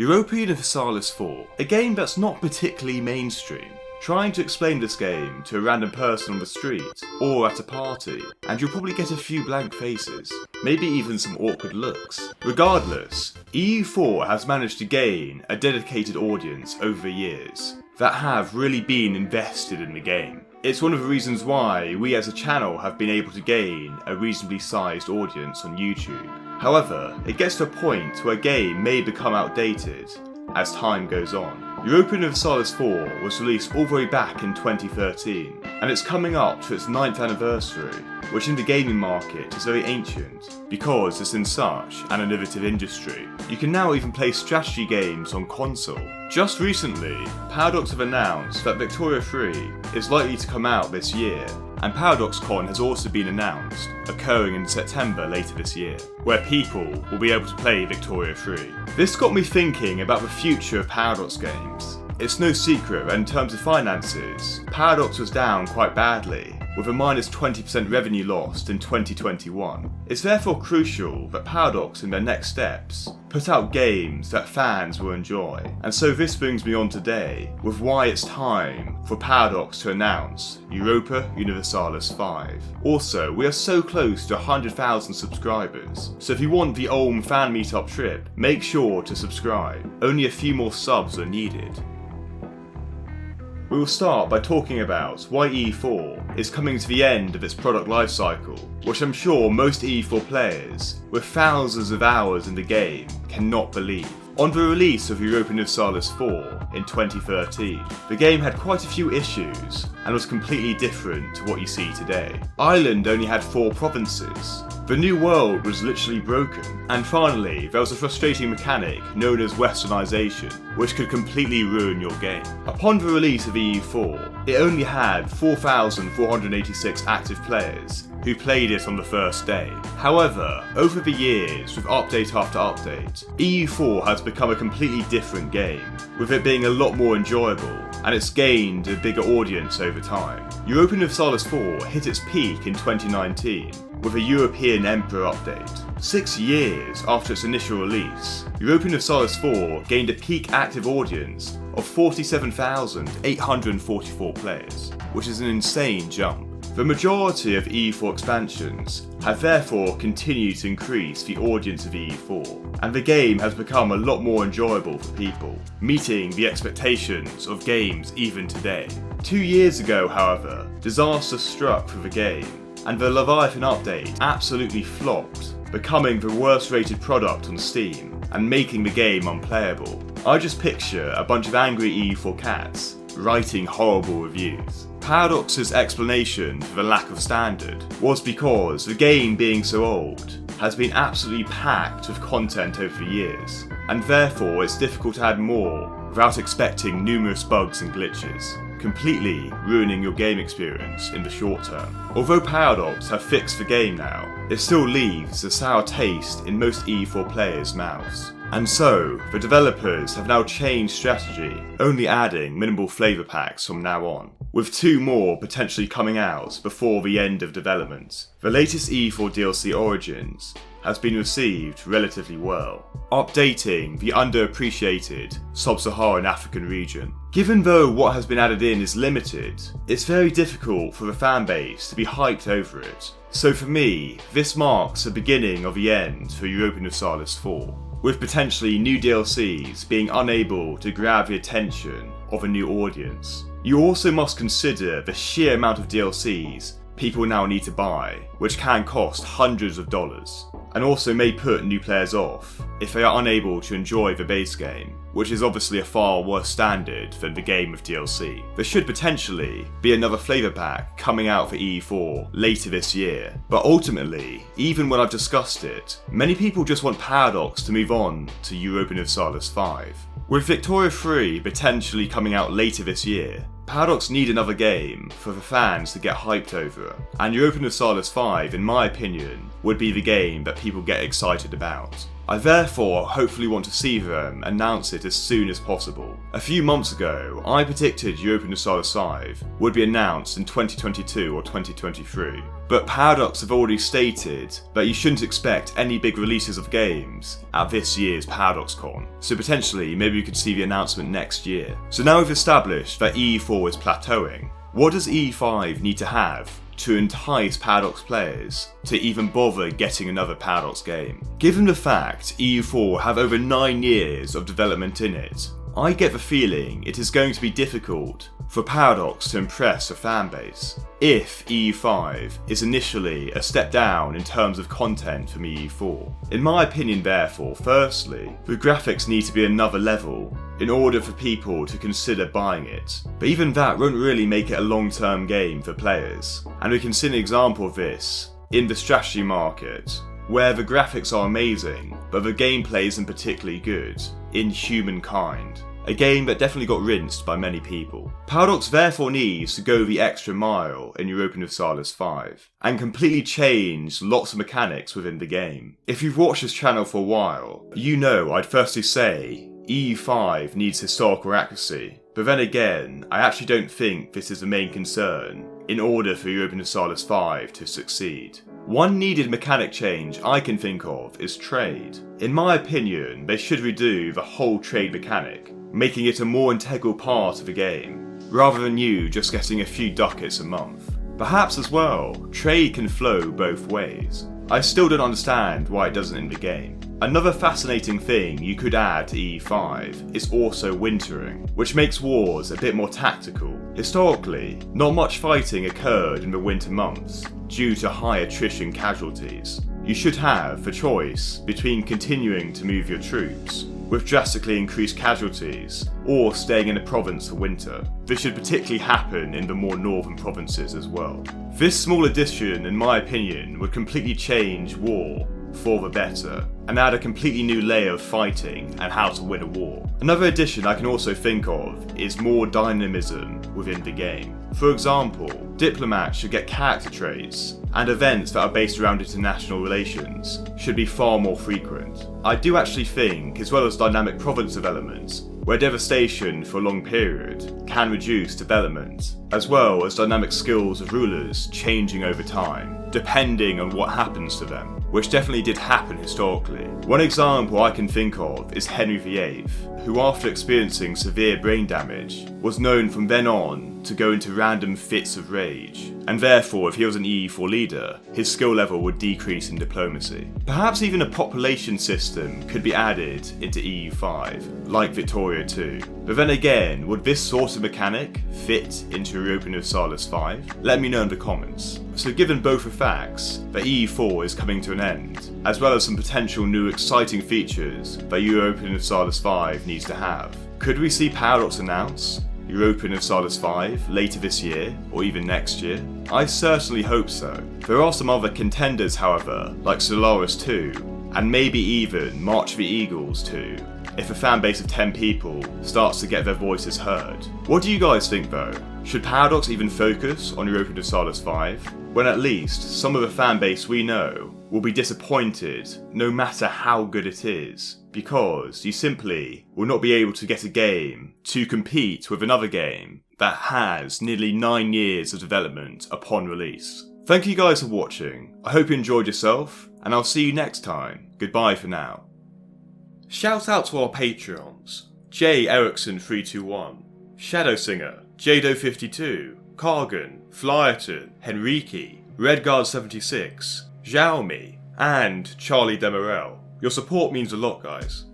Europa Universalis 4, a game that's not particularly mainstream. Trying to explain this game to a random person on the street, or at a party, and you'll probably get a few blank faces, maybe even some awkward looks. Regardless, EU4 has managed to gain a dedicated audience over the years that have really been invested in the game. It's one of the reasons why we as a channel have been able to gain a reasonably sized audience on YouTube. However, it gets to a point where a game may become outdated as time goes on. Europa Universalis 4 was released all the way back in 2013, and it's coming up to its 9th anniversary, which in the gaming market is very ancient, because it's in such an innovative industry. You can now even play strategy games on console. Just recently, Paradox have announced that Victoria 3 is likely to come out this year, and paradoxcon has also been announced, occurring in September later this year, where people will be able to play Victoria 3. This got me thinking about the future of Paradox games. It's no secret that in terms of finances, Paradox was down quite badly, with a minus 20% revenue lost in 2021. It's therefore crucial that Paradox in their next steps put out games that fans will enjoy. And so this brings me on today with why it's time for Paradox to announce Europa Universalis 5. Also, we are so close to 100,000 subscribers, so if you want the Ulm fan meetup trip, make sure to subscribe. Only a few more subs are needed. We will start by talking about why EU4 is coming to the end of its product lifecycle, which I'm sure most EU4 players, with thousands of hours in the game, cannot believe. On the release of Europa Universalis 4 in 2013, the game had quite a few issues and was completely different to what you see today. Ireland only had 4 provinces. The new world was literally broken. And finally, there was a frustrating mechanic known as westernisation, which could completely ruin your game. Upon the release of EU4, it only had 4,486 active players who played it on the first day. However, over the years, with update after update, EU4 has become a completely different game, with it being a lot more enjoyable, and it's gained a bigger audience over time. Europa Universalis 4 hit its peak in 2019, with a European Emperor update. 6 years after its initial release, Europa Universalis 4 gained a peak active audience of 47,844 players, which is an insane jump. The majority of EU4 expansions have therefore continued to increase the audience of EU4, and the game has become a lot more enjoyable for people, meeting the expectations of games even today. 2 years ago, however, disaster struck for the game, and the Leviathan update absolutely flopped, becoming the worst rated product on Steam and making the game unplayable. I just picture a bunch of angry EU4 cats writing horrible reviews. Paradox's explanation for the lack of standard was because the game being so old has been absolutely packed with content over the years, and therefore it's difficult to add more without expecting numerous bugs and glitches, completely ruining your game experience in the short term. Although Paradox have fixed the game now, it still leaves a sour taste in most EU4 players' mouths. And so, the developers have now changed strategy, only adding minimal flavour packs from now on, with 2 more potentially coming out before the end of development. The latest EU4 DLC Origins has been received relatively well, updating the underappreciated sub-Saharan African region. Given though what has been added in is limited, it's very difficult for the fanbase to be hyped over it. So for me, this marks the beginning of the end for Europa Universalis 4. With potentially new DLCs being unable to grab the attention of a new audience. You also must consider the sheer amount of DLCs people now need to buy, which can cost hundreds of dollars, and also may put new players off if they are unable to enjoy the base game, which is obviously a far worse standard than the game with DLC. There should potentially be another flavour pack coming out for EU4 later this year, but ultimately, even when I've discussed it, many people just want Paradox to move on to Europa Universalis 5. With Victoria 3 potentially coming out later this year, Paradox need another game for the fans to get hyped over, and Europa Universalis 5, in my opinion, would be the game that people get excited about. I therefore hopefully want to see them announce it as soon as possible. A few months ago, I predicted Europa Universalis 5 would be announced in 2022 or 2023, but Paradox have already stated that you shouldn't expect any big releases of games at this year's paradoxcon, so potentially maybe we could see the announcement next year. So now we've established that E4 is plateauing, what does E5 need to have to entice Paradox players to even bother getting another Paradox game? Given the fact EU4 have over 9 years of development in it, I get the feeling it is going to be difficult for Paradox to impress a fanbase if EU5 is initially a step down in terms of content from EU4. In my opinion therefore, firstly, the graphics need to be another level in order for people to consider buying it, but even that won't really make it a long-term game for players, and we can see an example of this in the strategy market, where the graphics are amazing, but the gameplay isn't particularly good, in Humankind, a game that definitely got rinsed by many people. Paradox therefore needs to go the extra mile in Europa Universalis 5, and completely change lots of mechanics within the game. If you've watched this channel for a while, you know I'd firstly say EU5 needs historical accuracy, but then again, I actually don't think this is the main concern in order for Europa Universalis 5 to succeed. One needed mechanic change I can think of is trade. In my opinion, they should redo the whole trade mechanic, making it a more integral part of the game, rather than you just getting a few ducats a month. Perhaps as well, trade can flow both ways. I still don't understand why it doesn't in the game. Another fascinating thing you could add to E5 is also wintering, which makes wars a bit more tactical. Historically, not much fighting occurred in the winter months due to high attrition casualties. You should have the choice between continuing to move your troops with drastically increased casualties, or staying in a province for winter. This should particularly happen in the more northern provinces as well. This small addition, in my opinion, would completely change war for the better, and add a completely new layer of fighting and how to win a war. Another addition I can also think of is more dynamism within the game. For example, diplomats should get character traits, and events that are based around international relations should be far more frequent. I do actually think, as well as dynamic province development, where devastation for a long period can reduce development, as well as dynamic skills of rulers changing over time, depending on what happens to them, which definitely did happen historically. One example I can think of is Henry VIII, who after experiencing severe brain damage, was known from then on to go into random fits of rage, and therefore if he was an E4 leader, his skill level would decrease in diplomacy. Perhaps even a population system could be added into EU5, like Victoria 2. But then again, would this sort of mechanic fit into Europa Universalis 5? Let me know in the comments. So given both the facts that EU4 is coming to an end, as well as some potential new exciting features that Europa Universalis 5 needs to have, could we see Paradox announce Europa Universalis 5 later this year, or even next year? I certainly hope so. There are some other contenders however, like Solaris 2, and maybe even March of the Eagles 2, if a fanbase of 10 people starts to get their voices heard. What do you guys think though? Should Paradox even focus on Europa Universalis 5, when at least some of the fanbase we know will be disappointed no matter how good it is, because you simply will not be able to get a game to compete with another game that has nearly 9 years of development upon release. Thank you guys for watching, I hope you enjoyed yourself, and I'll see you next time. Goodbye for now. Shout out to our Patreons: J Erickson 321, Shadow Singer, Jado52, Kargon, Flyerton, Henriki, Redguard76, Xiaomi, and Charlie Demerel. Your support means a lot, guys.